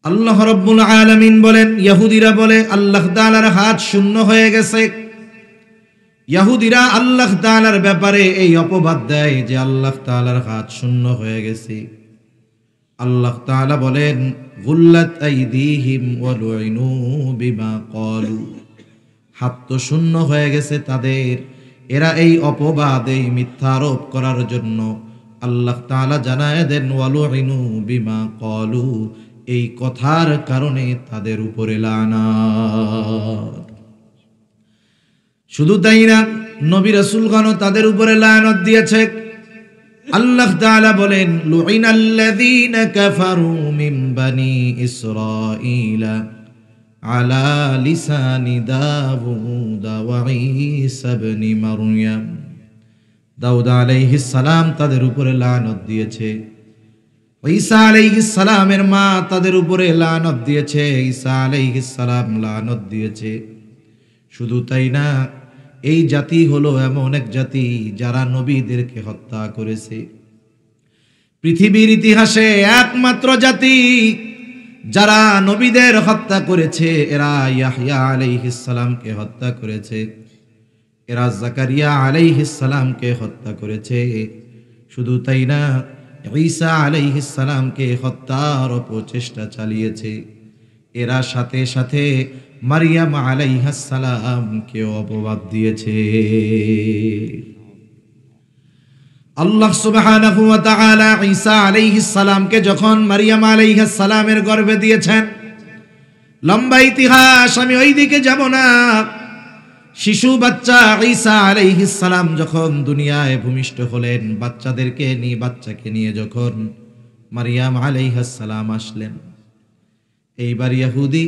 আল্লাহ রাব্বুল আলামিন বলেন, ইহুদিরা বলে আল্লাহ তাআলার হাত শূন্য হয়ে গেছে। ইহুদিরা আল্লাহ তাআলার ব্যাপারে এই অপবাদ দেয় যে আল্লাহ তাআলার হাত শূন্য হয়ে গেছে। আল্লাহ তাআলা বলেন, গুল্লাত আইদিহিম ওয়া লুইনু বিমা ক্বালু, হাত তো শূন্য হয়ে গেছে তাদের, এরা এই অপবাদ, এই মিথ্যা আরোপ করার জন্য আল্লাহ তাআলা জানায় দেন ওয়া লুইনু বিমা ক্বালু, এই কথার কারণে তাদের উপরে লানত। শুধু তাই না, নবী রাসূলগণ তাদের উপরে লানত দিয়েছে। আল্লাহ তাআলা বলেন, লুইনাল্লাযীনা কাফারু মিন বানি ইসরাঈলা আলা লিসানি দাউদ ওয়া ঈসা ইবনে মারইয়াম। দাউদ আলাইহিস সালাম তাদের উপরে লানত দিয়েছে, ঈসা আলাইহিস সালামের মা তাদের উপরে লানত দিয়েছে, ঈসা আলাইহিস সালাম লানত দিয়েছে। শুধু তাই না, এই জাতি হলো এমন এক জাতি যারা নবীদেরকে হত্যা করেছে। পৃথিবীর ইতিহাসে একমাত্র জাতি যারা নবীদের হত্যা করেছে, এরা ইয়াহইয়া আলাইহিস সালামকে হত্যা করেছে, এরা জাকারিয়া আলাইহিস সালামকে হত্যা করেছে। শুধু তাই না, ঈসা আলাইহিস সালামকে হত্যার অপচেষ্টা চালিয়েছে। এরা সাথে সাথে মারিয়াম আলাইহিস সালামকে অপবাদ দিয়েছে। আল্লাহ সুবহানাহু ওয়া তাআলা ঈসা আলাইহিস সালামকে যখন মারিয়াম আলাইহিস সালামের গর্ভে দিয়েছেন, লম্বা ইতিহাস, আমি ওইদিকে যাব না। শিশু বাচ্চা ঈসা আলাইহিস সালাম যখন দুনিয়ায় ভূমিষ্ঠ হলেন, বাচ্চাকে নিয়ে যখন মারিয়াম আলাইহিস সালাম আসলেন, এইবার ইহুদি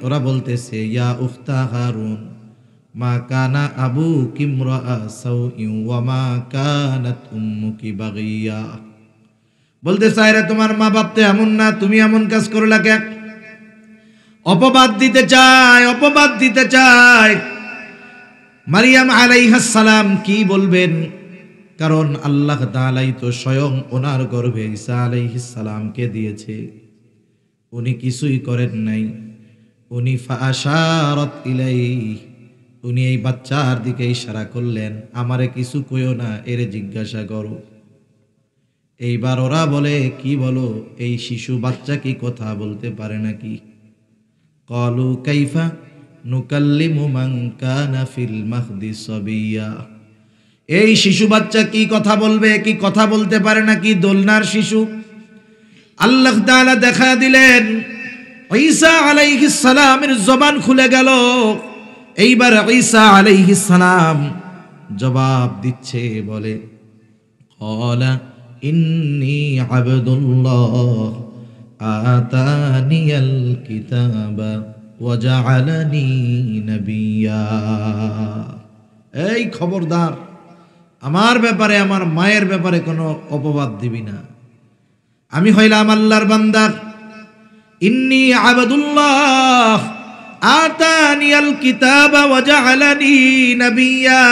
ওরা বলতেছে, ইয়া উখতা হারুন মা কানা আবুকি ইমরাআ সাউইন ওয়া মা কানাত উম্মুকি বাগিয়া। বলতে চায়, রে তোমার মা বাপ তো এমন না, তুমি এমন কাজ করলা কেন? অপবাদ দিতে চায়। মারিয়াম আলাইহিস সালাম কি বলবেন? কারণ আল্লাহ তাআলাই তো স্বয়ং ওনার গর্ভে ঈসা আলাইহিস সালামকে দিয়েছে। উনি কিছুই করেন নাই। উনি ফাআশারাত ইলাইহি, উনি এই বাচ্চার দিকে ইশারা করলেন, আমারে কিছু কইও না, এর জিজ্ঞাসা করো। এইবার ওরা বলে, কি বলো, এই শিশু বাচ্চা কি কথা বলতে পারে নাকি? ক্বালু কাইফা নুকাল্লিমু মান কানা ফিল মাহদি সাবিয়া, এই শিশু বাচ্চা কি কথা বলবে, কি কথা বলতে পারে নাকি? দোলনার শিশু। আল্লাহ তাআলা দেখা দিলেন ঈসা আলাইহিস সালামের জবান খুলে গেল। এইবার ঈসা আলাইহিস সালাম জবাব দিচ্ছে, বলে, ক্বালা ইন্নী আবদুল্লাহ আতানিয়াল কিতাবা ওয়া জাআলানি নাবিয়্যা। এই খবরদার, আমার ব্যাপারে, আমার মায়ের ব্যাপারে কোনো অপবাদ দিবি না। আমি হইলাম আল্লাহর বান্দা। ইন্নী আবদুল্লাহ আতানিয়াল কিতাবা ওয়া জাআলানি নাবিয়্যা।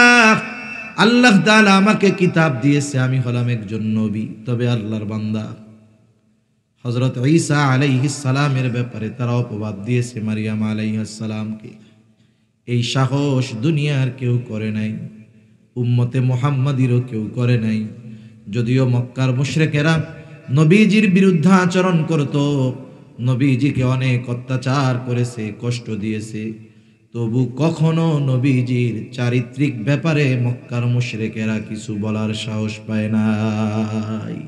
আল্লাহ তাআলা আমাকে কিতাব দিয়েছে, আমি হলাম একজন নবী, তবে আল্লাহর বান্দা। হযরত ঈসা আলাইহিস সালামের ব্যাপারে তারা অপবাদ দিয়েছে মারিয়াম আলাইহিস সালামকে। এই সাহস দুনিয়ার কেউ করে নাই, উম্মতে মুহাম্মাদিরও কেউ করে নাই। যদিও মক্কার মুশরিকেরা নবীজির বিরুদ্ধে আচরণ করত, নবীজিকে অনেক অত্যাচার করেছে, কষ্ট দিয়েছে, তবু কখনো নবীজির চারিত্রিক ব্যাপারে মক্কার মুশরিকেরা কিছু বলার সাহস পায় নাই।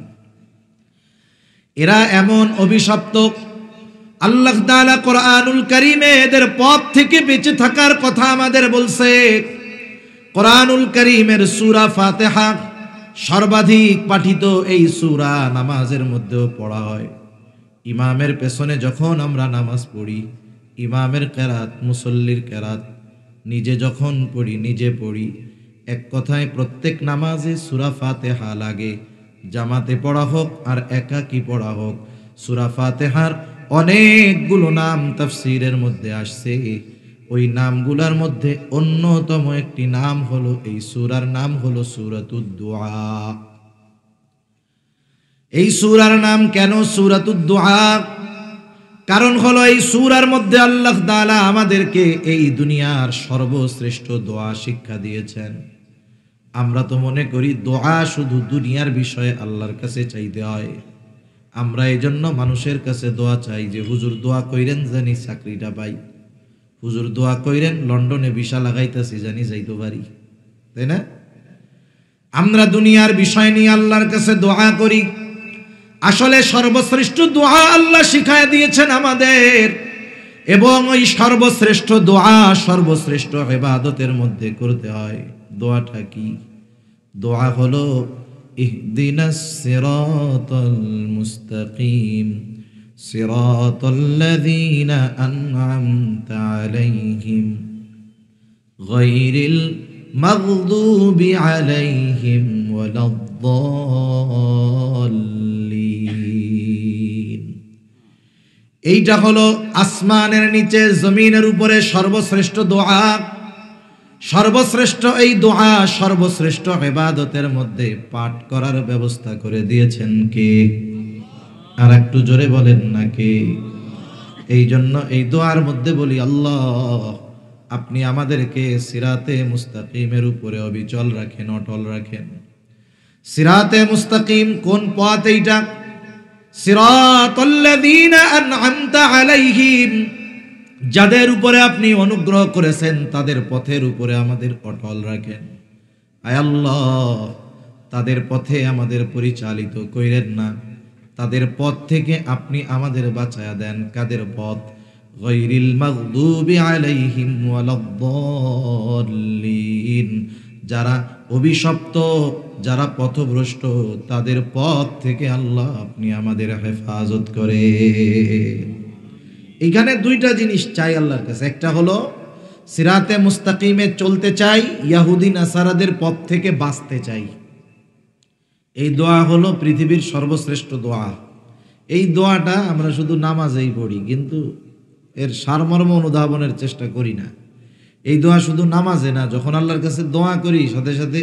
এরা এমন অভিশপ্ত, আল্লাহ তাআলা কোরআনুল কারীমে এদের পথ থেকে বেঁচে থাকার কথা আমাদের বলছে। কোরআনুল কারীমের সূরা ফাতিহা সর্বাধিক পাঠিত এই সূরা, নামাজের মধ্যেও পড়া হয়। ইমামের পেছনে যখন আমরা নামাজ পড়ি, ইমামের কেরাত, মুসল্লির কেরাত, নিজে যখন পড়ি, নিজে পড়ি, এক কথায় প্রত্যেক নামাজে সূরা ফাতিহা লাগে। জামাতে পড়া হোক আর একাকী পড়া হোক, সূরা ফাতিহার অনেকগুলো নাম তাফসীরের মধ্যে আসছে। ওই নামগুলোর মধ্যে অন্যতম একটি নাম হলো, এই সূরার নাম হলো সূরাতুদ দুআ। এই সূরার নাম কেন সূরাতুদ দুআ? কারণ হলো এই সূরার মধ্যে আল্লাহ তাআলা আমাদেরকে এই দুনিয়ার সর্বশ্রেষ্ঠ দোয়া শিক্ষা দিয়েছেন। আমরা তো মনে করি দোয়া শুধু দুনিয়ার বিষয়ে আল্লাহর কাছে চাইতে হয়। আমরা এই জন্য মানুষের কাছে দোয়া চাই যে হুজুর দোয়া কইরেন জানি চাকরিটা পাই, হুজুর দোয়া কইরেন লন্ডনে ভিসা লাগাইতেছি জানি যাইতে পারি, তাই না? আমরা দুনিয়ার বিষয় নিয়ে আল্লাহর কাছে দোয়া করি। আসলে সর্বশ্রেষ্ঠ দোয়া আল্লাহ শিখায় দিয়েছেন আমাদের, এবং ওই সর্বশ্রেষ্ঠ দোয়া সর্বশ্রেষ্ঠ ইবাদতের মধ্যে করতে হয়। দোয়াটা কি? দোয়া হলো ইহদিনাস সিরাতাল মুস্তাকিম সিরাতাল্লাযীনা আন'আমতা আলাইহিম গায়রিল মাগদুবি আলাইহিম ওয়ালাদ-দাল্লিন। এইটা হলো আসমানের নিচে জমিনের উপরে সর্বশ্রেষ্ঠ দোয়া। সর্বশ্রেষ্ঠ এই দোয়া সর্বশ্রেষ্ঠ ইবাদতের মধ্যে পাঠ করার ব্যবস্থা করে দিয়েছেন কে? আর একটু জোরে বলেন না কে? এই জন্য এই দোয়ার মধ্যে বলি, আল্লাহ আপনি আমাদেরকে সিরাতে মুস্তাকিমের উপরে অবিচল রাখেন, অটল রাখেন। সিরাতে মুস্তাকিম কোন পথ? এইটা সিরাতাল্লাযীনা আন'আমতা আলাইহিম, যাদের উপরে আপনি অনুগ্রহ করেছেন তাদের পথের উপরে আমাদের অটল রাখেন। আয় আল্লাহ, তাদের পথে আমাদের পরিচালিত কইরেন না, তাদের পথ থেকে আপনি আমাদের বাঁচায়া দেন। কাদের পথ? গায়রিল মাগদুবি আলাইহিম ওয়ালাদ-দাল্লিন, যারা অভিশপ্ত, যারা পথভ্রষ্ট, তাদের পথ থেকে আল্লাহ আপনি আমাদের হেফাজত করে। এখানে দুইটা জিনিস চাই আল্লাহর কাছে। একটা হলো সিরাতে মুস্তাকিমে চলতে চাই, ইহুদি নাসারাদের পথ থেকে বাঁচতে চাই। এই দোয়া হলো পৃথিবীর সর্বশ্রেষ্ঠ দোয়া। এই দোয়াটা আমরা শুধু নামাজেই পড়ি, কিন্তু এর সারমর্ম অনুধাবনের চেষ্টা করি না। এই দোয়া শুধু নামাজে না, যখন আল্লাহর কাছে দোয়া করি সাথে সাথে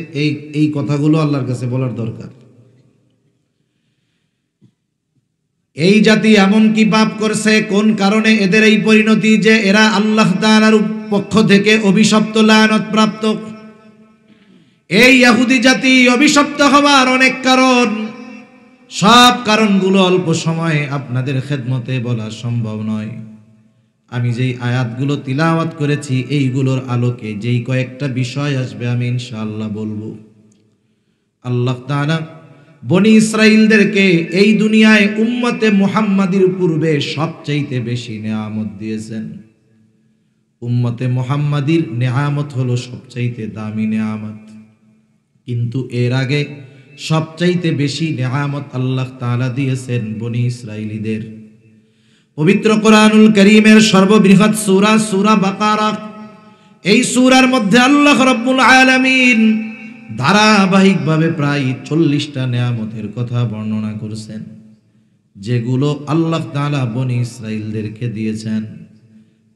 এই কথাগুলো আল্লাহর কাছে বলার দরকার। এই জাতি এমন কি পাপ করছে, কোন কারণে এদের এই পরিণতি যে এরা আল্লাহ তাআলার পক্ষ থেকে অভিশপ্ত, লানত প্রাপ্ত? এই ইহুদি জাতি অভিশপ্ত হওয়ার অনেক কারণ। সব কারণগুলো অল্প সময়ে আপনাদের খেদমতে বলা সম্ভব নয়। আমি যেই আয়াতগুলো তিলাওয়াত করেছি এইগুলোর আলোকে যেই কয়েকটা বিষয় আসবে আমি ইনশাআল্লাহ বলবো। আল্লাহ তাআলা বনি ইসরাইলদেরকে এই দুনিয়ায় উম্মতে মুহাম্মাদির পূর্বে সবচাইতে বেশি নেয়ামত দিয়েছেন। উম্মতে মুহাম্মাদির নেয়ামত হলো সবচাইতে দামি নেয়ামত, কিন্তু এর আগে সবচাইতে বেশি নেয়ামত আল্লাহ তাআলা দিয়েছেন বনি ইসরাইলীদের। পবিত্র কোরআনুল কারীমের সর্ববৃহৎ সূরা সূরা বাকারা, এই সূরার মধ্যে আল্লাহ রাব্বুল আলামিন ধারাবাহিকভাবে প্রায় 40টা নেয়ামতের কথা বর্ণনা করেছেন, যেগুলো আল্লাহ তাআলা বনি ইসরাইলদেরকে দিয়েছেন।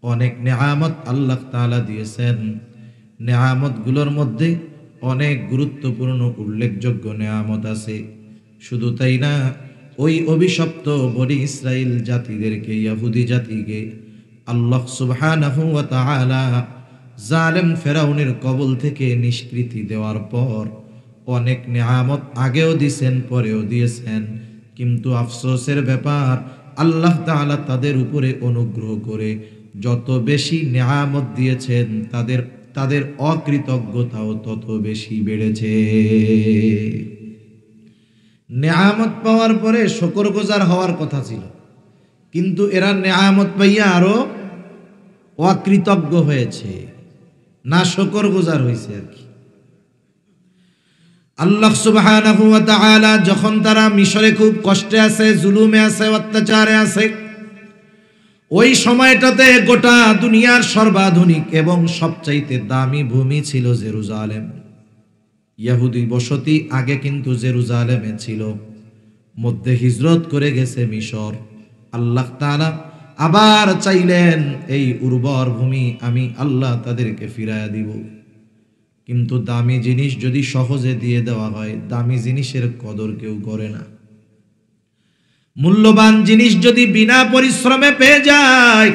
অনেক নেয়ামত আল্লাহ তাআলা দিয়েছেন। নেয়ামতগুলোর মধ্যে অনেক গুরুত্বপূর্ণ উল্লেখযোগ্য নেয়ামত আছে। শুধু তাই না, ওই অভিশপ্ত বনি ইসরাইল জাতিদেরকে, ইহুদি জাতিকে আল্লাহ সুবহানাহু ওয়া তাআলা জালেম ফেরাউনের কবল থেকে নিষ্কৃতি দেওয়ার পর অনেক নেয়ামত আগেও দিয়েছেন, পরেও দিয়েছেন। কিন্তু আফসোসের ব্যাপার, আল্লাহ তাআলা তাদের উপরে অনুগ্রহ করে যত বেশি নেয়ামত দিয়েছেন তাদের অকৃতজ্ঞতাও তত বেশি বেড়েছে। নেয়ামত পাওয়ার পরে শুকরগুজার হওয়ার কথা ছিল, কিন্তু এরা নেয়ামত পাইয়া আরো অকৃতজ্ঞ হয়েছে, না শুকরগুজার হয়েছে আর কি। আল্লাহ সুবহানাহু ওয়া তাআলা যখন তারা মিশরে খুব কষ্টে আছে, জুলুমে আছে, অত্যাচারে আছে, ওই সময়টাতে গোটা দুনিয়ার সর্বাধুনিক এবং সবচাইতে দামি ভূমি ছিল জেরুজালেম। ইহুদি বসতি আগে কিন্তু জেরুজালেমে ছিল, মধ্যে হিজরত করে গেছে মিশর। আল্লাহ তাআলা আবার চাইলেন এই উর্বর ভূমি আমি আল্লাহ তাদেরকে ফিরাইয়া দিব। কিন্তু দামি জিনিস যদি সহজে দিয়ে দেওয়া হয়, দামি জিনিসের কদর কেউ করে না। মূল্যবান জিনিস যদি বিনা পরিশ্রমে পেয়ে যায়,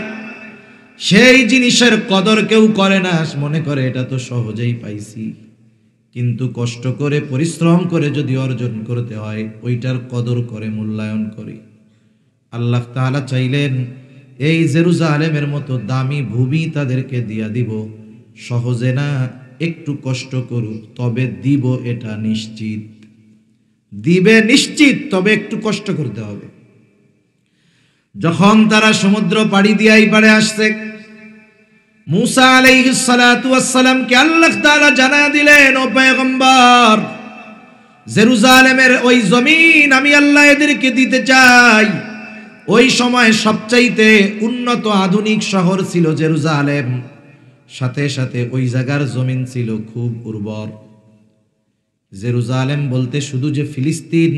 সেই জিনিসের কদর কেউ করে না, মনে করে এটা তো সহজেই পাইছি। কিন্তু কষ্ট করে পরিশ্রম করে যদি অর্জন করতে হয়, ওইটার কদর করে, মূল্যায়ন করে। আল্লাহ তাআলা চাইলেন এই জেরুজালেমের মতো দামি ভূমি তাদেরকে দিয়া দিব, সহজে না, একটু কষ্ট করুক, তবে দিব, এটা নিশ্চিত। দিবে নিশ্চিত, তবে একটু কষ্ট করতে হবে। যখন তারা সমুদ্র পাড়ি দিয়ে এই পারে আসছে, মুসা আলাইহিস সালাতু ওয়াস সালামকে আল্লাহ তাআলা জানা দিলেন, ও পয়গম্বর, জেরুজালেমের ওই জমিন আমি আল্লাহ এদেরকে দিতে চাই। ওই সময় সবচাইতে উন্নত আধুনিক শহর ছিল জেরুজালেম, সাথে সাথে ওই জায়গার জমিন ছিল খুব উর্বর। জেরুজালেম বলতে শুধু যে ফিলিস্তিন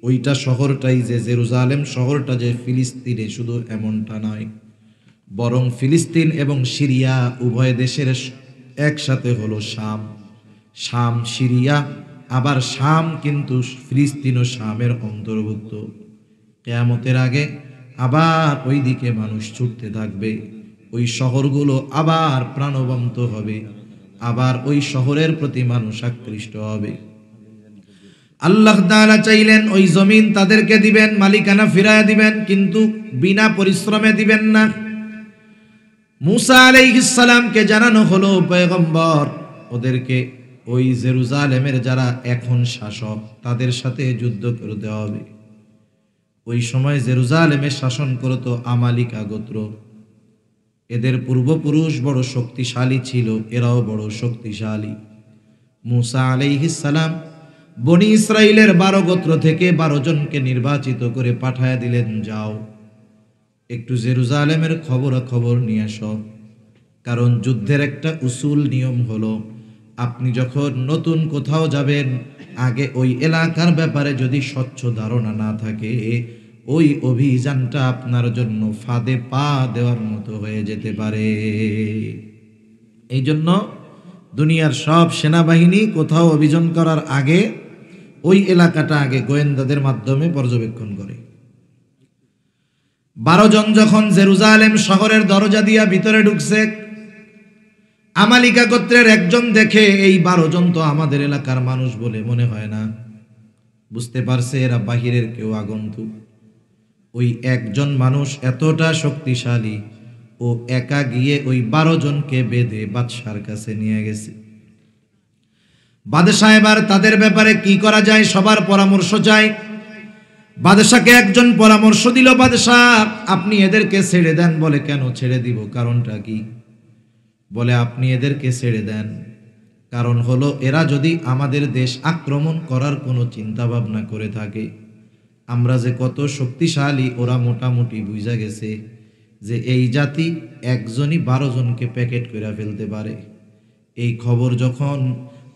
ওইটা শহরটাই, যে জেরুজালেম শহরটা যে ফিলিস্তিনে শুধু এমনটা নয়, বরং ফিলিস্তিন এবং সিরিয়া উভয় দেশের একসাথে হলো শাম। শাম সিরিয়া, আবার শাম কিন্তু ফিলিস্তিন ও শামের অন্তর্ভুক্ত। কিয়ামতের আগে আবার ওই দিকে মানুষ ছুটতে থাকবে, ওই শহরগুলো আবার প্রাণবন্ত হবে, আবার ওই শহরের প্রতি মানুষ আকৃষ্ট হবে। আল্লাহ তাআলা চাইলেন ওই জমিন তাদেরকে দিবেন, মালিকানা ফিরায় দিবেন, কিন্তু বিনা পরিশ্রমে দিবেন না। মুসা আলাইহিস সালামকে জানানো হলো, পয়গম্বর, ওদেরকে ওই জেরুজালেমের যারা এখন শাসক তাদের সাথে যুদ্ধ করতে হবে। ওই সময় জেরুজালেমে শাসন করত আমালিকা গোত্র। এদের পূর্বপুরুষ বড় শক্তিশালী ছিল, এরাও বড় শক্তিশালী। মুসা আলাইহিস সালাম বনি ইসরাইলের 12 গোত্র থেকে 12 জনকে নির্বাচিত করে পাঠায় দিলেন, যাও একটু জেরুজালেমের খবরাখবর নিয়ে আসো। কারণ যুদ্ধের একটা উসুল নিয়ম হলো, আপনি যখন নতুন কোথাও যাবেন, আগে ওই এলাকার ব্যাপারে যদি স্বচ্ছ ধারণা না থাকে, ওই অভিযানটা আপনার জন্য ফাঁদে পা দেওয়ার মতো হয়ে যেতে পারে। এই জন্য দুনিয়ার সব সেনাবাহিনী কোথাও অভিযান করার আগে ওই এলাকাটা আগে গোয়েন্দাদের মাধ্যমে পর্যবেক্ষণ করে। 12 জন যখন জেরুজালেম শহরের দরজা দিয়া ভিতরে ঢুকছে, আমালিকা গোত্রের একজন দেখে এই 12 জন তো আমাদের এলাকার মানুষ বলে মনে হয় না। বুঝতে পারছে এরা বাহিরের কেউ আগন্তুক। ওই একজন মানুষ এতটা শক্তিশালী, ও একা গিয়ে ওই 12 জনকে বেঁধে বাদশার কাছে নিয়ে গেছে। বাদশা এবার তাদের ব্যাপারে কি করা যায় সবার পরামর্শ চাই। বাদশাকে একজন পরামর্শ দিল, বাদশা আপনি এদেরকে ছেড়ে দেন। বলে কেন ছেড়ে দিব, কারণটা কি? বলে আপনি এদেরকে ছেড়ে দেন, কারণ হলো এরা যদি আমাদের দেশ আক্রমণ করার কোনো চিন্তা ভাবনা করে থাকে, আমরা যে কত শক্তিশালী ওরা মোটামুটি বুঝা গেছে যে এই জাতি একজনই 12 জনকে প্যাকেট করে ফেলতে পারে। এই খবর যখন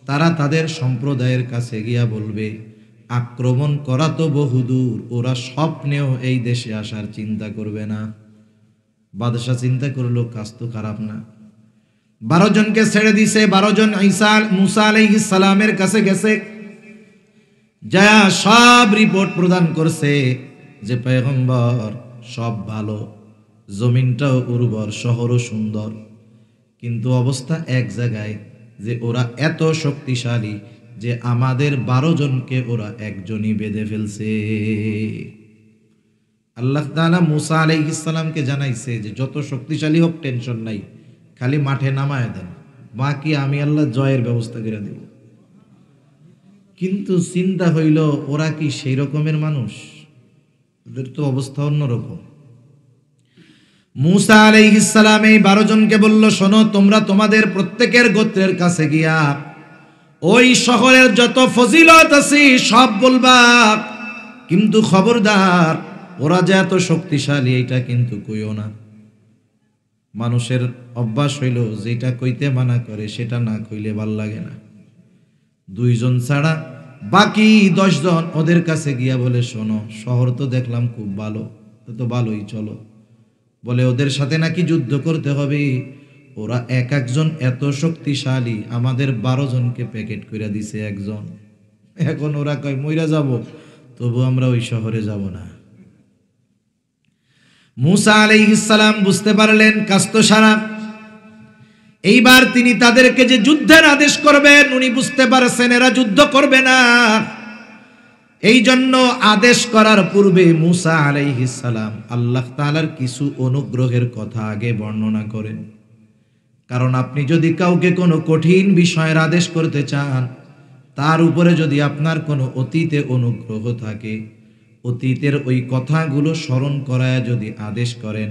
তারা তাদের সম্প্রদায়ের কাছে গিয়া বলবে, আক্রমণ করা তো বহুদূর, ওরা স্বপ্নেও এই দেশে আসার চিন্তা করবে না। বাদশা চিন্তা করলো কাজ তো খারাপ না। 12 জনকে ছেড়ে দিছে। 12 জন মুসা আলাইহিস সালামের কাছে গেছে, যা সব রিপোর্ট প্রদান করছে যে পয়গম্বর সব ভালো, জমিনটাও উর্বর, শহরও সুন্দর, কিন্তু অবস্থা এক জায়গায়, যে ওরা এত শক্তিশালী যে আমাদের 12 জনকে ওরা একজনই বেঁধে ফেলছে। আল্লাহ তাআলা মুসা আলাইহিস সালামকে জানাইছে যে যত শক্তিশালী হোক টেনশন নাই, খালি মাঠে নামায় দেন, বাকি আমি আল্লাহ জয়ের ব্যবস্থা করে দেব। কিন্তু চিন্তা হইল ওরা কি সেই রকমের মানুষ? ওদের তো অবস্থা অন্যরকম। মুসা আলাইহিস সালাম এই 12 জনকে বলল, শোনো, তোমরা তোমাদের প্রত্যেকের গোত্রের কাছে গিয়া ওই শহরের যত ফজিলত আছে সব বলবা, কিন্তু খবরদার ওরা যে এত শক্তিশালী এটা কিন্তু কইও না। মানুষের অভ্যাস হইল যেটা কইতে মানা করে সেটা না কইলে ভাল লাগে না। 2 জন ছাড়া বাকি 10 জন ওদের কাছে গিয়া বলে, শোনো, শহর তো দেখলাম খুব ভালো, তো ভালোই, চলো। বলে ওদের সাথে নাকি যুদ্ধ করতে হবে, ওরা এক একজন এত শক্তিশালী, আমাদের 12 জনকে প্যাকেট করে দিছে একজন। এখন ওরা কয় মইরা যাব, তবু আমরা ওই শহরে যাব না। মুসা আলাইহিস সালাম বুঝতে পারলেন কাজ তো সারা। এইবার তিনি তাদেরকে যে যুদ্ধের আদেশ করবেন উনি বুঝতে পারছেন এরা যুদ্ধ করবে না। এই জন্য আদেশ করার পূর্বে মুসা আলাইহিস সালাম আল্লাহ তাআলার কিছু অনুগ্রহের কথা আগে বর্ণনা করেন। কারণ আপনি যদি কাউকে কোনো কঠিন বিষয়ের আদেশ করতে চান, তার উপরে যদি আপনার কোনো অতীতে অনুগ্রহ থাকে, অতীতের ওই কথাগুলো স্মরণ করায় যদি আদেশ করেন,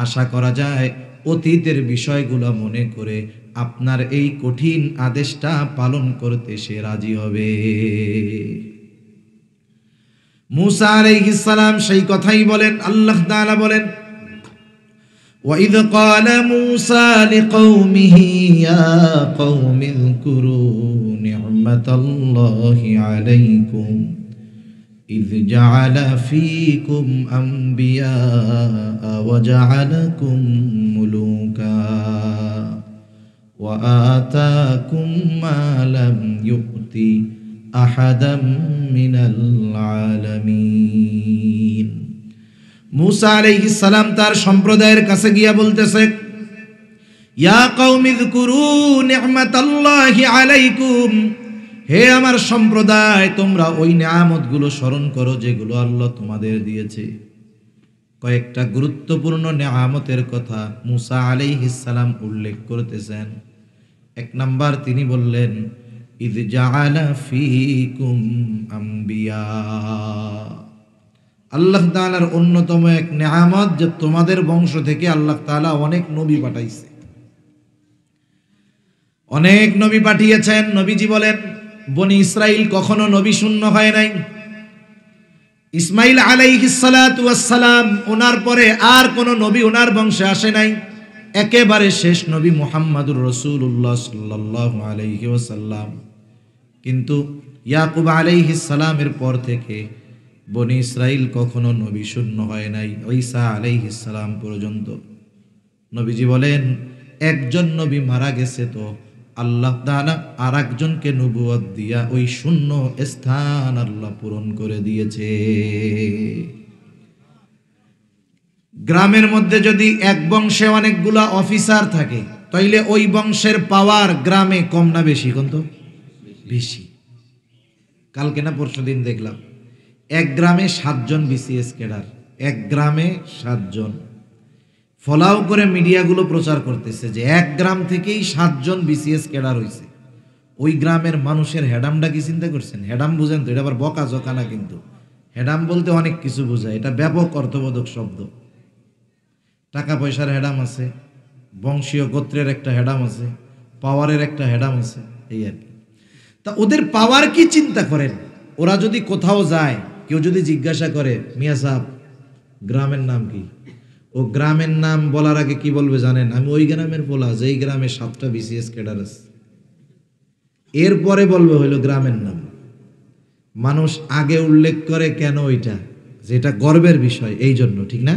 আশা করা যায় অতীতের বিষয়গুলো মনে করে আপনার এই কঠিন আদেশটা পালন করতে সে রাজি হবে। মুসা আলাইহিস সালাম সেই কথাই বলেন। আল্লাহ তাআলা বলেন, وَإِذْ قَالَ مُوسَى لِقَوْمِهِ يَا قَوْمِ اذْكُرُوا نِعْمَةَ اللَّهِ عَلَيْكُمْ إِذْ جَعَلَ فِيكُمْ أَنْبِيَاءَ وَجَعَلَكُمْ مُلُوكًا وَآتَاكُمْ مَا لَمْ يُؤْتِ أَحَدًا مِنَ الْعَالَمِينَ। মুসা আলাইহিস সালাম তার সম্প্রদায়ের কাছে গিয়া বলতেছে, ইয়া কওমি যকুরু নি'মাতাল্লাহি আলাইকুম, হে আমার সম্প্রদায় তোমরা ওই নিয়ামতগুলো স্মরণ করো যেগুলো আল্লাহ তোমাদের দিয়েছে। কয়েকটা গুরুত্বপূর্ণ নিয়ামতের কথা মুসা আলাইহিস সালাম উল্লেখ করতেছেন। এক নাম্বার তিনি বললেন, ইয জাআলা ফীকুম আম্বিয়া, আল্লাহ তাআলার অন্যতম এক নিয়ামত যে তোমাদের বংশ থেকে আল্লাহ তাআলা অনেক নবী পাঠাইছে, অনেক নবী পাঠিয়েছেন। নবীজি বলেন, বনি ইসরাইল কখনো নবী শূন্য হয় নাই। ইসমাইল আলাইহিস সালাতু ওয়াস সালাম ওনার পরে আর কোনো নবী ওনার বংশে আসে নাই। একেবারে শেষ নবী মুহাম্মদুর রাসূলুল্লাহ সাল্লাল্লাহু আলাইহি ওয়াসাল্লাম। কিন্তু ইয়াকুব আলাইহিস সালামের পর থেকে বনি ইসরাইল কখনো নবী শূন্য হয় নাই, ঈসা আলাইহিস সালাম পর্যন্ত। নবীজি বলেন, একজন নবী মারা গেছে তো আল্লাহ তাআলা আরেকজনকে নবুয়ত দিয়া ওই শূন্য স্থান আল্লাহ পূরণ করে দিয়েছে। গ্রামের মধ্যে যদি এক বংশে অনেকগুলা অফিসার থাকে, তাইলে ওই বংশের পাওয়ার গ্রামে কম না বেশি? কোন তো বেশি। কালকে না পরশুদিন দেখলাম এক গ্রামে 7 জন বিসিএস ক্যাডার, এক গ্রামে 7 জন। ফলাও করে মিডিয়াগুলো প্রচার করতেছে যে এক গ্রাম থেকেই 7 জন বিসিএস ক্যাডার হয়েছে। ওই গ্রামের মানুষের হেডামটা কি চিন্তা করছেন? হেডাম বুঝেন তো, এটা আবার বকা জকা না কিন্তু। হেডাম বলতে অনেক কিছু বোঝায়, এটা ব্যাপক অর্থবোধক শব্দ। টাকা পয়সার হেডাম আছে, বংশীয় গোত্রের একটা হেডাম আছে, পাওয়ারের একটা হেডাম আছে, এই আর কি। তা ওদের পাওয়ার কি চিন্তা করেন? ওরা যদি কোথাও যায়, কেউ যদি জিজ্ঞাসা করে, মিয়া সাহেব গ্রামের নাম কি? ও গ্রামের নাম বলার আগে কি বলবে জানেন? আমি ওই গ্রামের পোলা, যেই গ্রামে 7টা বিসিএস ক্যাডার আছে। এরপরে বলবে হইলো গ্রামের নাম। মানুষ আগে উল্লেখ করে কেন? ওইটা যেটা গর্বের বিষয়, এই জন্য, ঠিক না?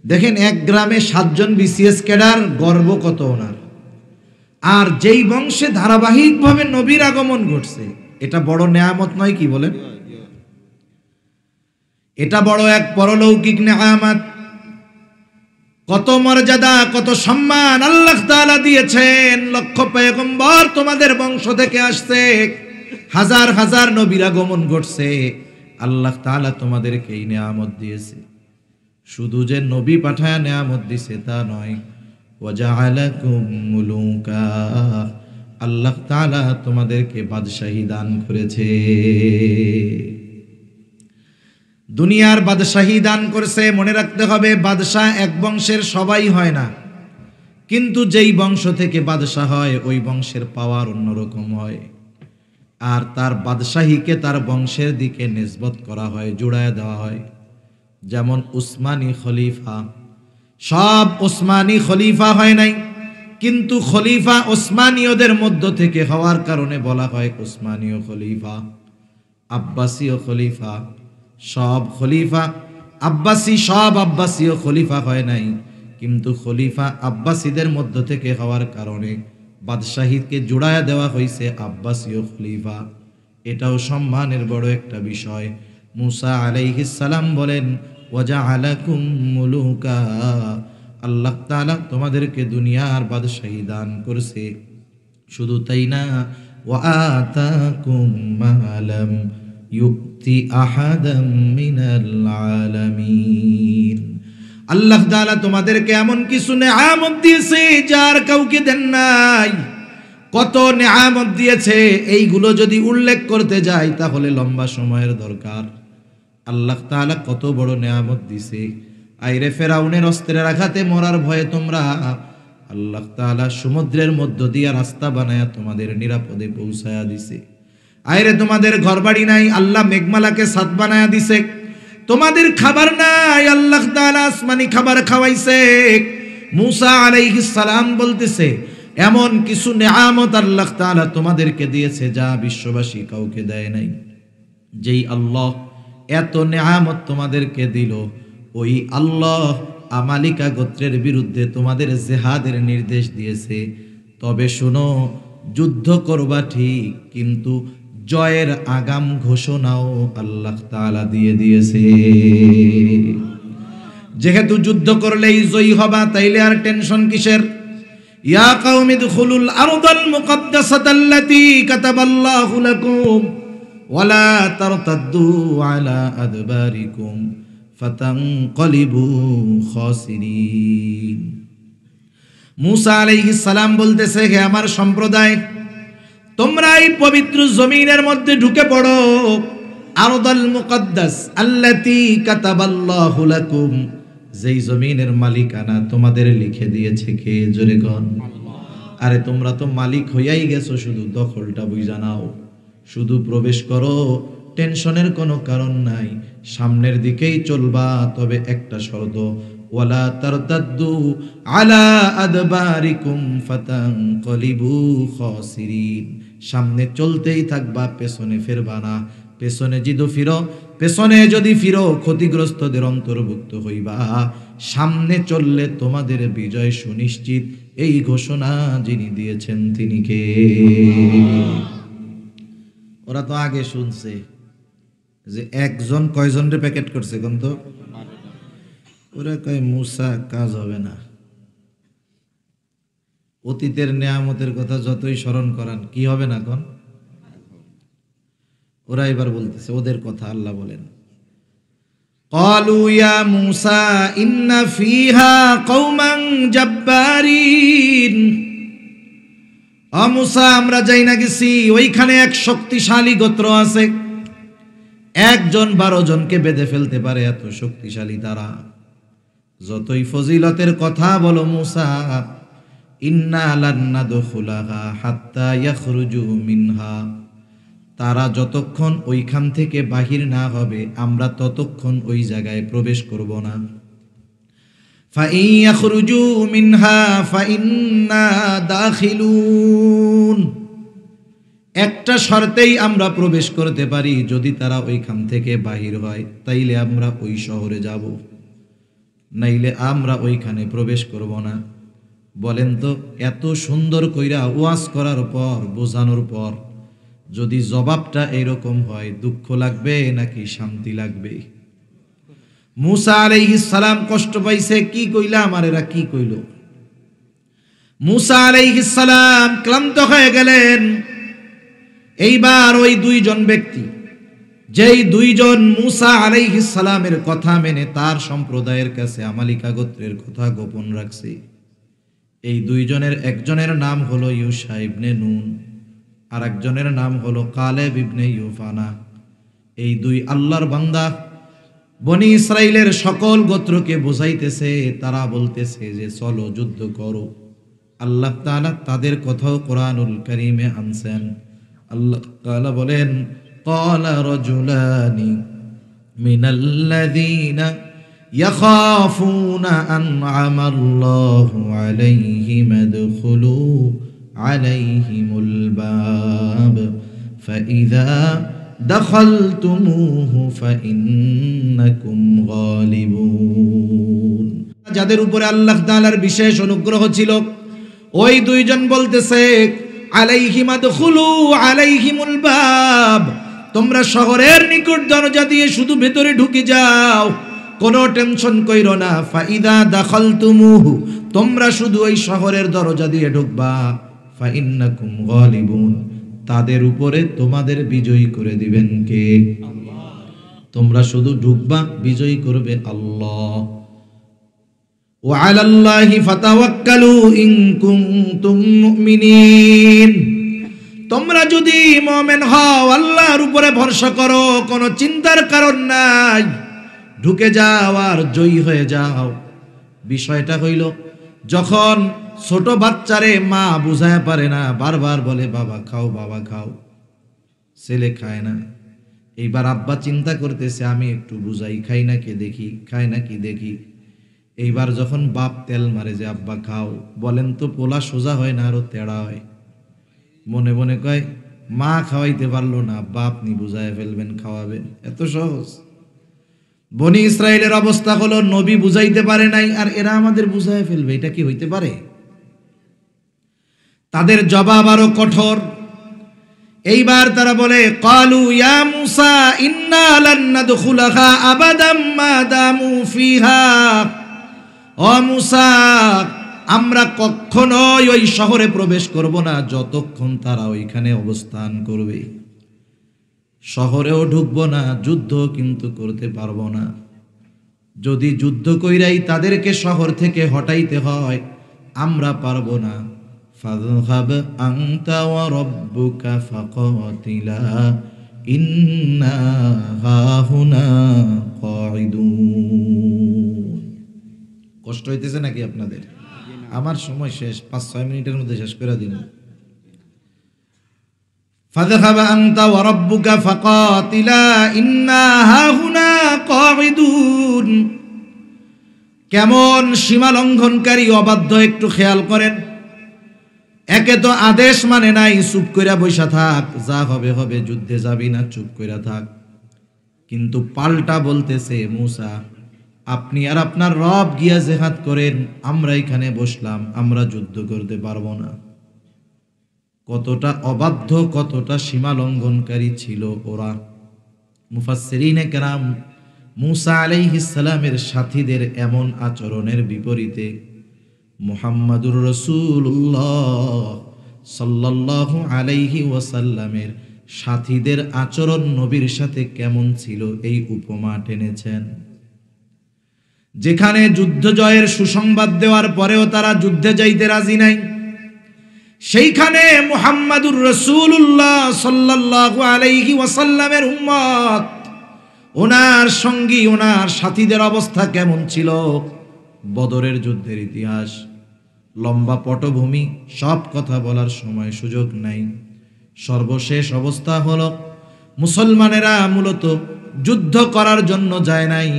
দেখেন, এক গ্রামে 7 জন বিসিএস ক্যাডার, গর্ব কত ওনার। আর যেই বংশে ধারাবাহিকভাবে নবীর আগমন ঘটছে, এটা বড় নেয়ামত নয় কি বলেন? এটা বড় এক পরলৌকিক নেয়ামত। কত মর্যাদা, কত সম্মান আল্লাহ তাআলা দিয়েছেন। লক্ষ পয়গম্বর তোমাদের বংশ থেকে আসছে, হাজার হাজার নবীর আগমন ঘটছে। আল্লাহ তাআলা তোমাদেরকে এই নেয়ামত দিয়েছে। শুধু যে নবী পাঠায় নেয়ামত দিছে তা নয়, ওয়াজআলাকুম মুলুকা, আল্লাহ তাআলা তোমাদেরকে বাদশাহী দান করেছে। দুনিয়ার বাদশাহী দান করছে। মনে রাখতে হবে, বাদশাহ এক বংশের সবাই হয় না, কিন্তু যেই বংশ থেকে বাদশাহ হয় ওই বংশের পাওয়ার অন্যরকম হয়। আর তার বাদশাহীকে তার বংশের দিকে নিসবত করা হয়, জোড়ায় দেওয়া হয়। যেমন উসমানী খলিফা, সব ওসমানী খলিফা হয় নাই, কিন্তু খলিফা ওসমানীয়দের মধ্য থেকে হওয়ার কারণে বলা হয় ওসমানীয় খলিফা। আব্বাসীয় খলিফা, সব খলিফা আব্বাসী, সব আব্বাসীয় খলিফা হয় নাই, কিন্তু খলিফা আব্বাসীদের মধ্য থেকে হওয়ার কারণে বাদশাহীকে জোড়ায়া দেওয়া হয়েছে আব্বাসীয় খলিফা। এটাও সম্মানের বড় একটা বিষয়। মুসা আলাইহিস সালাম বলেন, ওয়াজআলাকুম মুলুকা, আল্লাহ তাআলা তোমাদেরকে দুনিয়ার বাদশাহী দান করেছে। শুধু তাই না, ওয়া আতাকুম মা লাম ইউতি আহাদাম মিনাল আলামিন, আল্লাহ তাআলা তোমাদেরকে এমন কিছু নেয়ামত দিয়েছে যার কাউকে দেন নাই। কত নেয়ামত দিয়েছে, এইগুলো যদি উল্লেখ করতে যাই তাহলে লম্বা সময়ের দরকার। আল্লাহ তাআলা কত বড় নেয়ামত দিছে। আইরে ফেরাউনের অস্ত্রের আঘাতে মরার ভয়ে তোমরা, আল্লাহ তাআলা সমুদ্রের মধ্য দিয়ে রাস্তা বানায়া তোমাদের নিরাপদে পৌঁছায়া দিছে। আইরে তোমাদের ঘরবাড়ি নাই, আল্লাহ মেঘমালাকে ছাদ বানায়া দিছে। তোমাদের খাবার নাই, আল্লাহ তাআলা আসমানি খাবার খাওয়াইছে। মুসা আলাইহিস সালাম বলতেছে এমন কিছু নেয়ামত আল্লাহ তাআলা তোমাদেরকে দিয়েছে যা বিশ্ববাসী কাউকে দেয় নাই। যেই আল্লাহ এত নেয়ামত তোমাদেরকে দিল, ওই আল্লাহ আমালিকা গোত্রের বিরুদ্ধে তোমাদের জিহাদের নির্দেশ দিয়েছে। তবে শোনো, যুদ্ধ করবা ঠিক, কিন্তু জয়ের আগাম ঘোষণাও আল্লাহ তাআলা দিয়ে দিয়েছে। যেহেতু যুদ্ধ করলেই জয়ী হবা, তাইলে আর টেনশন কিসের? ইয়া কওমি দুখুলুল আরদাল মুকদ্দাসাতাল্লাতী কাতাবাল্লাহু লাকুম ওয়ালা তারতাদ্দু আলা আদবারিকুম ফাতানকালিবু খাসিরিন। মুসা আলাইহিস সালাম বলতেছে, হে আমার সম্প্রদায়, তোমরা এই পবিত্র জমিনের মধ্যে ঢুকে পড়ো। আরদাল মুকদ্দাস আল্লাতী কাতাবাল্লাহু লাকুম, যেই জমিনের মালিকানা তোমাদের লিখে দিয়েছে কে? জোরে কোন আল্লাহ। আরে তোমরা তো মালিক হইয়াই গেছো, শুধু দখলটা বুঝা নাও, শুধু প্রবেশ করো, টেনশনের কোনো কারণ নাই। সামনের দিকেই চলবা, তবে একটা শর্ত, ওয়ালা তারতাদ্দু আলা আদবারিকুম ফাতানকালিবু খাসিরিন। সামনে চলতেই থাকবা, পেছনে ফিরবা না। পেছনে যদি ফিরো ক্ষতিগ্রস্তদের অন্তর্ভুক্ত হইবা। সামনে চললে তোমাদের বিজয় সুনিশ্চিত। এই ঘোষণা যিনি দিয়েছেন তিনি কে? ওরা তো আগে শুনছে যে একজন কয়জনের প্যাকেট করছে, কোন তো ওরা কয় মুসা কাজ হবে না। অতীতের নেয়ামতের কথা যতই স্মরণ করান, কি হবে না কোন? ওরা এবার বলতেছে ওদের কথা। আল্লাহ বলেন, ক্বালু ইয়া মুসা ইন্না ফিহা কওমান জাব্বারিন, ও মুসা আমরা যাই না গেছি, ওইখানে এক শক্তিশালী গোত্র আছে, ১ জন ১২ জনকে বেঁধে ফেলতে পারে, এত শক্তিশালী তারা। যতই ফজিলতের কথা বলো মুসা, ইন্না লান নাদখুলাহা হাত্তা ইয়াখরুজু মিনহা, তারা যতক্ষণ ওইখান থেকে বাহির না হবে আমরা ততক্ষণ ওই জায়গায় প্রবেশ করব না। ফাইন ইয়াখরুজু মিনহা ফাইন্না দাখিলুন, একটা শর্তেই আমরা প্রবেশ করতে পারি, যদি তারা ওইখান থেকে বাহির হয় তাইলে আমরা ওই শহরে যাব, নাইলে আমরা ওইখানে প্রবেশ করব না। বলেন তো, এত সুন্দর কইরা ওয়াজ করার পর, বোঝানোর পর যদি জবাবটা এরকম হয়, দুঃখ লাগবে নাকি শান্তি লাগবে? মুসা আলাইহিস সালাম কষ্ট পাইছে, কি কইলাম আর এরা কি কইল। মুসা আলাইহিস সালাম ক্লান্ত হয়ে গেলেন। এইবার ওই ২ জন ব্যক্তি, যেই ২ জন মুসা আলাইহিস সালামের কথা মেনে তার সম্প্রদায়ের কাছে আমালিকা গোত্রের কথা গোপন রাখছে, এই ২ জনের একজনের নাম হলো ইউশা ইবনে নুন, আর একজনের নাম হলো কালেব ইবনে ইউফানা। এই ২ আল্লাহর বান্দা বনি ইসরাইলের সকল গোত্রকে বোঝাইতেছে, তারা বলতেছে যে চলো যুদ্ধ করো। আল্লাহ তাআলা তাদের কথাও কোরআনুল কারীমে আনছেন। আল্লাহ তাআলা বলেন, ক্বালা রাজুলানি মিনাল্লাযীনা ইয়াখাফুনা আন'আমাল্লাহু আলাইহিম আদখুলু আলাইহিমুল বাব ফাইযা দাখালতুমুহু ফাইন্নাকুম গালিবুন। যাদের উপরে আল্লাহ তাআলার বিশেষ অনুগ্রহ ছিল, ওই ২ জন বলতেছে, আলাইহিম আদখুলু আলাইহিমুল বাব, তোমরা শহরের নিকট দরজা দিয়ে শুধু ভেতরে ঢুকে যাও, কোনো টেনশন কইরো না। ফাইদা দাখালতুমুহু, তোমরা শুধু ওই শহরের দরজা দিয়ে ঢুকবা। ফাইন্নাকুম গালিবুন, তাদের উপরে তোমাদের বিজয়ী করে দিবেন কে? আল্লাহ। তোমরা শুধু ঢুকবা, বিজয়ী করবে আল্লাহ। ওয়া আলাল্লাহি ফাতাওয়াক্কালু ইন কুনতুম মুমিনিন, তোমরা যদি মুমিন হও আল্লাহর উপরে ভরসা করো, কোনো চিন্তার কারণ নাই, ঢুকে যাও আর জয়ী হয়ে যাও। বিষয়টা হইল, যখন ছোট বাচ্চারে মা বুঝায় পারে না, বারবার বলে বাবা খাও বাবা খাও, ছেলে খায় না। এইবার আব্বা চিন্তা করতেছে আমি একটু বুঝাই, খাই নাকি দেখি, খায় নাকি দেখি। এইবার যখন বাপ তেল মারে যে আব্বা খাও, বলেন তো পোলা সোজা হয় না আরো তেড়া হয়? মনে মনে কয় মা খাওয়াইতে পারলো না, বাপ নি বুঝায় ফেলবেন, খাওয়াবেন, এত সহজ। বনি ইসরায়েলের অবস্থা হলো নবী বুঝাইতে পারে নাই, আর এরা আমাদের বুঝায় ফেলবে, এটা কি হইতে পারে? তাদের জবাব আরো কঠোর। এইবার তারা বলে ক্বালু ইয়া মূসা ইন্না লান নাদখুলাহা আবাদাম মা দামু ফিহা, ও মূসা আমরা কখনোই ওই শহরে প্রবেশ করব না যতক্ষণ তারা ওইখানে অবস্থান করবে। শহরেও ঢুকবো না, যুদ্ধ কিন্তু করতে পারবো না। যদি যুদ্ধ কইরাই তাদেরকে শহর থেকে হটাইতে হয়, আমরা পারবো না। ফাযহাব আনতা ওয়া রাব্বুকা ফাকাতিলা ইন্না হাহুনা কাঈদুন। কষ্ট হইতেছে নাকি আপনাদের? আমার সময় শেষ, 5-6 মিনিটের মধ্যে শেষ করে দিন। ফাযহাব আনতা ওয়া রাব্বুকা ফাকাতিলা ইন্না হাহুনা কাঈদুন। কেমন সীমা লঙ্ঘনকারী, অবাধ্য, একটু খেয়াল করেন। একে তো আদেশ মানে নাই, চুপ কইরা বইসা থাক, যা হবে হবে, যুদ্ধে যাবি না, চুপ কইরা থাক। কিন্তু পাল্টা বলতেছে মূসা আপনি আর আপনার রব গিয়া জিহাদ করেন, আমরা এখানে বসলাম, আমরা যুদ্ধ করতে পারবো না। কতটা অবাধ্য, কতটা সীমা লঙ্ঘনকারী ছিল ওরা। মুফাসসিরিনে কেরাম মূসা আলাইহিস সালামের সাথীদের এমন আচরণের বিপরীতে মুহাম্মাদুর রাসূলুল্লাহ সাল্লাল্লাহু আলাইহি ওয়াসাল্লামের সাথীদের আচরণ নবীর সাথে কেমন ছিল এই উপমা টেনেছেন। যেখানে যুদ্ধ জয়ের সুসংবাদ দেওয়ার পরেও তারা যুদ্ধে যাইতে রাজি নাই, সেইখানে মুহাম্মাদুর রাসূলুল্লাহ সাল্লাল্লাহু আলাইহি ওয়াসাল্লামের উম্মত, ওনার সঙ্গী, ওনার সাথীদের অবস্থা কেমন ছিল। বদরের যুদ্ধের ইতিহাস লম্বা পটভূমি, সব কথা বলার সময় সুযোগ নাই। সর্বশেষ অবস্থা হলো মুসলমানেরা মূলত যুদ্ধ করার জন্য যায় নাই,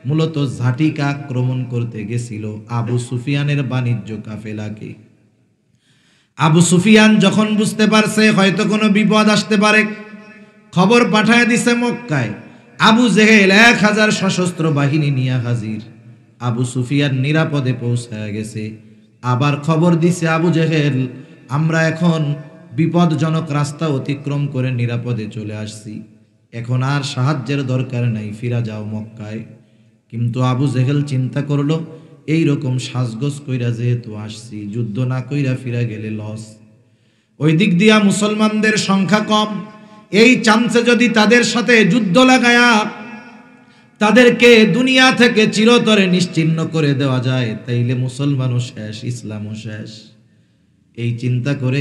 মূলত ঝাঁটিকা আক্রমণ করতে গেছিল আবু সুফিয়ানের বাণিজ্য কাফেলাকে। আবু সুফিয়ান যখন বুঝতে পারছে হয়তো কোনো বিপদ আসতে পারে, খবর পাঠায় দিছে মক্কায়, আবু জেহেল 1000 সশস্ত্র বাহিনী নিয়ে হাজির। আবু সুফিয়ান নিরাপদে পৌঁছায় গেছে। আবার খবর দিছে আবু জেহেল আমরা এখন বিপদজনক রাস্তা অতিক্রম করে নিরাপদে চলে আসছি, এখন আর সাহায্যের দরকার নাই, ফিরা যাও মক্কায়। কিন্তু আবু জেহেল চিন্তা করলো এই রকম সাজগোজ কইরা যেহেতু আসছি, যুদ্ধ না কইরা ফিরা গেলে লস। ওই দিক দিয়া মুসলমানদের সংখ্যা কম, এই চান্সে যদি তাদের সাথে যুদ্ধ লাগায়া তাদেরকে দুনিয়া থেকে চিরতরে নিশ্চিহ্ন করে দেওয়া যায়, তাইলে মুসলমানও শেষ, ইসলামও শেষ। এই চিন্তা করে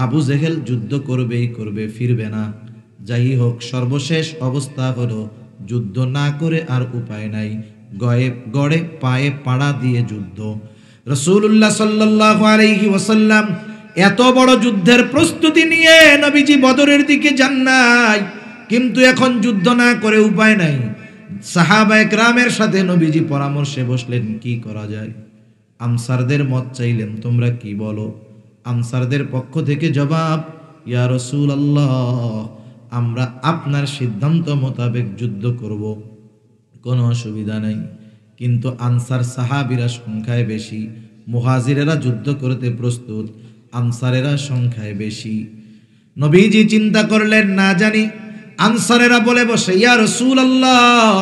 আবু জেহেল যুদ্ধ করবেই করবে, ফিরবে না। যাই হোক, সর্বশেষ অবস্থা হলো যুদ্ধ না করে আর উপায় নাই, গড়ে পায়ে পাড়া দিয়ে যুদ্ধ। রাসূলুল্লাহ সাল্লাল্লাহু আলাইহি ওয়াসাল্লাম এত বড় যুদ্ধের প্রস্তুতি নিয়ে নবীজি বদরের দিকে যান নাই, কিন্তু এখন যুদ্ধ না করে উপায় নাই। সাহাবায়ে কেরামের সাথে নবীজি পরামর্শে বসলেন কি করা যায়। আনসারদের মত চাইলেন, তোমরা কি বলো। আনসারদের পক্ষ থেকে জবাব, ইয়া রাসূলুল্লাহ আমরা আপনার সিদ্ধান্ত মোতাবেক যুদ্ধ করব, কোনো অসুবিধা নাই। কিন্তু আনসার সাহাবীরা সংখ্যায় বেশি, মুহাজিরেরা যুদ্ধ করতে প্রস্তুত, আনসারেরা সংখ্যায় বেশি। নবীজি চিন্তা করলেন না জানি আনসারেরা বলে বসে, ইয়া রাসূলুল্লাহ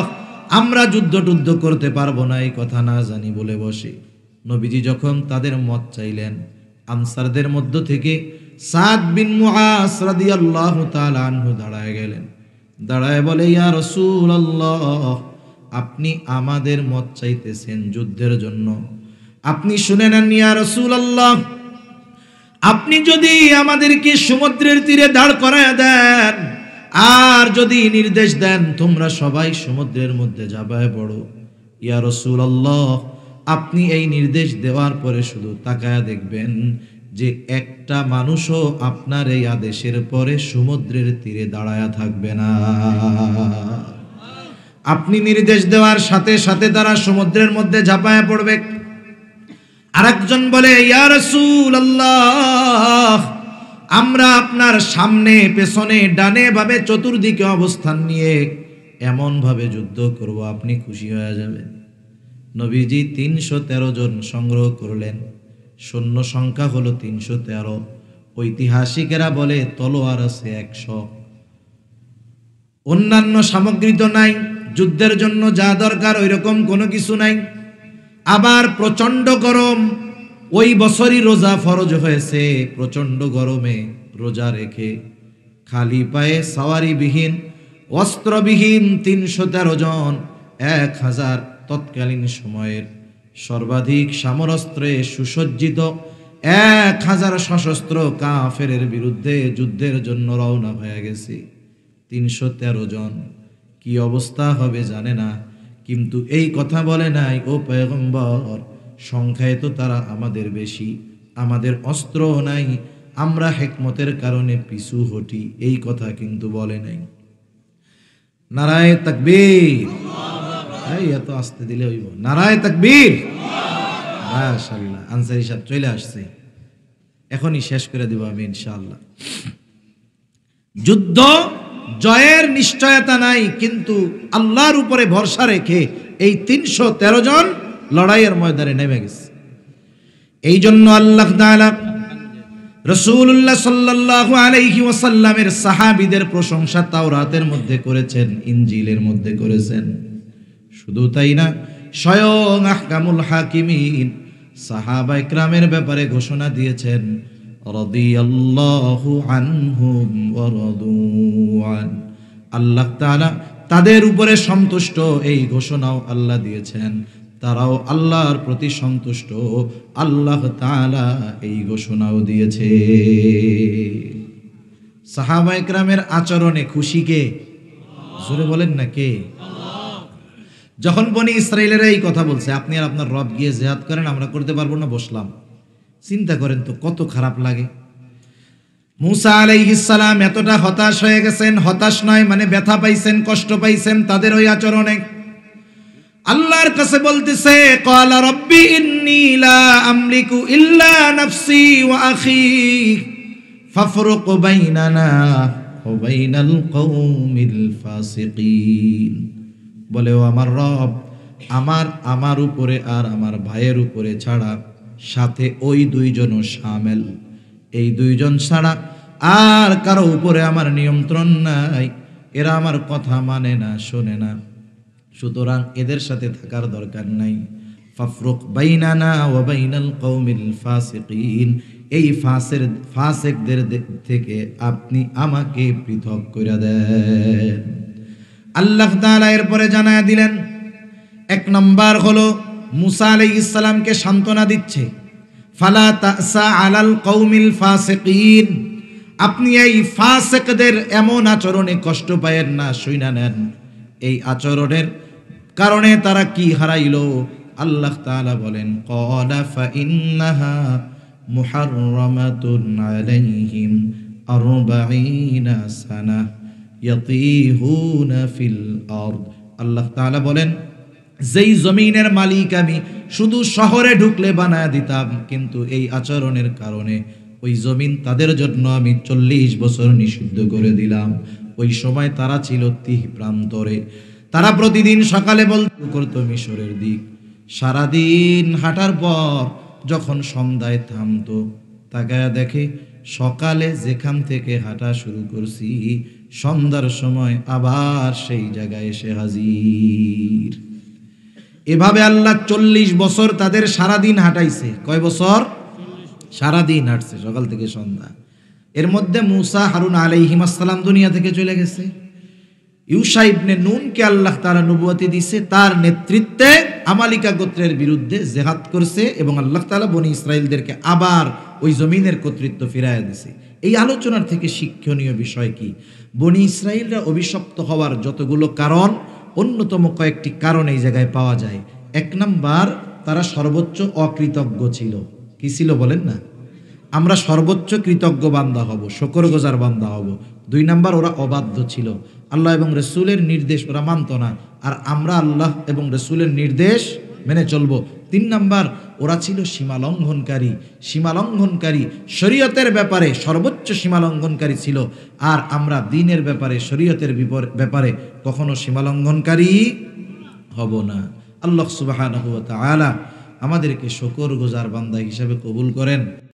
আমরা যুদ্ধ করতে পারবো না এই কথা না জানি বলে বসে। নবীজি যখন তাদের মত চাইলেন, আনসারদের মধ্য থেকে সাদ বিন মুআজ রাদিয়াল্লাহু তাআলা আনহু দাঁড়ায় গেলেন। দাঁড়ায় বলে, ইয়া রাসূলুল্লাহ, আপনি আমাদের মত চাইতেছেন যুদ্ধের জন্য, আপনি শুনে নেন ইয়া রাসূলুল্লাহ, আপনি যদি আমাদেরকে সমুদ্রের তীরে দাঁড় করায় দেন আর যদি নির্দেশ দেন তোমরা সবাই সমুদ্রের মধ্যে ঝাঁপায় পড়ো, ইয়া রাসূলুল্লাহ, আপনি এই নির্দেশ দেওয়ার পরে শুধু তাকায়া দেখবেন যে একটা মানুষও আপনার এই আদেশের পরে সমুদ্রের তীরে দাঁড়ায়া থাকবে না। আপনি নির্দেশ দেওয়ার সাথে সাথে তারা সমুদ্রের মধ্যে ঝাঁপায়া পড়বে। আরেকজন বলে, ইয়া রাসূলুল্লাহ, আমরা আপনার সামনে পেছনে ডানে বামে চতুর্দিকে অবস্থান নিয়ে এমন ভাবে যুদ্ধ করব আপনি খুশি হয়ে যাবেন। নবীজি ৩১৩ জন সংগ্রহ করলেন, সৈন্য সংখ্যা হলো ৩১৩। ঐতিহাসিকেরা বলে তলোয়ার আছে ১০০, অন্যান্য সামগ্রী তো নাই, যুদ্ধের জন্য যা দরকার ওই রকম কোনো কিছু নাই। আবার প্রচন্ড গরম, ওই বছরই রোজা ফরজ হয়েছে। প্রচন্ড গরমে রোজা রেখে খালি পায়ে সাওয়ারিবিহীন অস্ত্রবিহীন ৩১৩ জন ১,০০০ তৎকালীন সময়ের সর্বাধিক সমরাস্ত্রে সুসজ্জিত ১,০০০ সশস্ত্র কাফেরের বিরুদ্ধে যুদ্ধের জন্য রওনা হয়ে গেছে। ৩১৩ জন, কি অবস্থা হবে জানে না, কিন্তু এই কথা বলে নাই, ও পয়গম্বর, সংখ্যায় তো তারা আমাদের বেশি, আমাদের অস্ত্র নাই, আমরা হিকমতের কারণে পিছু হটি, এই কথা কিন্তু বলে নাই। নারায়ে তাকবীর, এই এত আস্তে দিলে হইব, নারায়ে তাকবীর। মাশাআল্লাহ, আনসারী সাহেব চলে আসছে, এখনই শেষ করে দেব আমি ইনশাআল্লাহ। যুদ্ধ জয়ের নিশ্চয়তা নাই, কিন্তু আল্লাহর উপরে ভরসা রেখে এই ৩১৩ জন লড়াইয়ের ময়দানে নেমে গেছে। এই জন্য আল্লাহ তাআলা রাসূলুল্লাহ সাল্লাল্লাহু আলাইহি ওয়াসাল্লামের সাহাবীদের প্রশংসা তাওরাতের মধ্যে করেছেন, ইনজিলের মধ্যে করেছেন। শুধু তাই না, স্বয়ং আহকামুল হাকিমিন সাহাবায়ে কেরামের ব্যাপারে ঘোষণা দিয়েছেন, রাদিয়াল্লাহু আনহুম ওয়া রাদু আন। আল্লাহ তাআলা তাদের উপরে সন্তুষ্ট, এই ঘোষণাও আল্লাহ দিয়েছেন, তারাও আল্লাহর প্রতি সন্তুষ্ট, আল্লাহ তাআলা এই ঘোষণাও দিয়েছে। সাহাবায়ে কেরামের আচরণে খুশি কে? জোরে বলেন না কে? যখন বনি ইসরাইলেরা এই কথা বলছে, আপনি আর আপনার রব গিয়ে জিহাদ করেন, আমরা করতে পারবো না, বসলাম। চিন্তা করেন তো কত খারাপ লাগে। মুসা আলাইহিস সালাম এতটা হতাশ হয়ে গেছেন, হতাশ নয় মানে ব্যথা পাইছেন, কষ্ট পাইছেন তাদের ওই আচরণে। আল্লাহর কাছে বলতেছে, ক্বালা রাব্বি ইন্নী লা আমলিকু ইল্লা নাফসি ওয়া আখি ফাফরুক বাইনানা ওয়া বাইনাল কওমিল ফাসিকিন। বলে, ও আমার রব, আমার উপরে আর আমার ভাইয়ের উপরে ছাড়া, সাথে ওই দুইজনও শামেল, এই দুইজন ছাড়া আর কারো উপরে আমার নিয়ন্ত্রণ নাই, এরা আমার কথা মানে না, শোনে না, সুতরাং এদের সাথে থাকার দরকার নাই। ফাফরুক বাইনানা ওয়া বাইনাল কওমিল ফাসিকিন, এই ফাসিকদের থেকে আপনি আমাকে পৃথক করে দেন। আল্লাহ তাআলা এরপরে জানায়া দিলেন, এক নম্বর হলো মুসা আলাইহিস সালামকে সান্ত্বনা দিচ্ছে, ফালা তাসা আলাল কওমিল ফাসিকিন, আপনি এই ফাসিকদের এমন আচরণে কষ্ট পায়েন না, শুইনা নেন। এই আচরণের কারণে তারা কি হারাইলো? আল্লাহ তাআলা বলেন, ক্বালা ফা ইন্নাহা মুহাররামাতুন আলাইহিম 40 সানা ইয়াতিহুনা ফিল আরদ। আল্লাহ তাআলা বলেন, যেই জমিনের মালিক আমি শুধু শহরে ঢুকলে বানায় দিতাম, কিন্তু এই আচরণের কারণে ওই জমিন তাদের জন্য আমি 40 বছর নিষিদ্ধ করে দিলাম। ওই সময় তারা ছিল তিহ প্রান্তরে, তারা প্রতিদিন সকালে বলতে করতো মিশরের দিক, সারাদিন হাঁটার পর যখন সন্ধ্যায় থামতো, তাকায়া দেখে সকালে যেখান থেকে হাঁটা শুরু করছি সন্ধ্যার সময় আবার সেই জায়গায় এসে হাজির। এভাবে আল্লাহ 40 বছর তাদের সারাদিন হাঁটাইছে। কয় বছর? সারাদিন হাঁটছে, সকাল থেকে সন্ধ্যা। এর মধ্যে মুসা হারুন আলাইহিস সালাম দুনিয়া থেকে চলে গেছে। ইউশা ইবনে নুনকে আল্লাহ তাআলা নবুয়তি দিয়েছে, তার নেতৃত্বে আমালিকা গোত্রের বিরুদ্ধে জিহাদ করছে এবং আল্লাহ তাআলা বনি ইসরাইলদেরকে আবার ওই জমিনের কর্তৃত্ব ফিরাইয়া দিয়েছে। এই আলোচনার থেকে শিক্ষণীয় বিষয় কি? বনি ইসরাইলরা অভিশপ্ত হওয়ার যতগুলো কারণ, অন্যতম কয়েকটি কারণ এই জায়গায় পাওয়া যায়। 1 নাম্বার, তারা সর্বোচ্চ অকৃতজ্ঞ ছিল। কি ছিল বলেন না? আমরা সর্বোচ্চ কৃতজ্ঞ বান্দা হব, শুকরগুজার বান্দা হব। 2 নাম্বার, ওরা অবাধ্য ছিল, আল্লাহ এবং রসুলের নির্দেশ ওরা মানত না, আর আমরা আল্লাহ এবং রসুলের নির্দেশ মেনে চলবো। 3 নাম্বার, ওরা ছিল সীমালঙ্ঘনকারী, শরীয়তের ব্যাপারে সর্বোচ্চ সীমালঙ্ঘনকারী ছিল, আর আমরা দ্বীনের ব্যাপারে, শরীয়তের ব্যাপারে কখনো সীমালঙ্ঘনকারী হব না। আল্লাহ সুবহানাহু ওয়া তাআলা আমাদেরকে শুকরগুজার বান্দা হিসেবে কবুল করেন।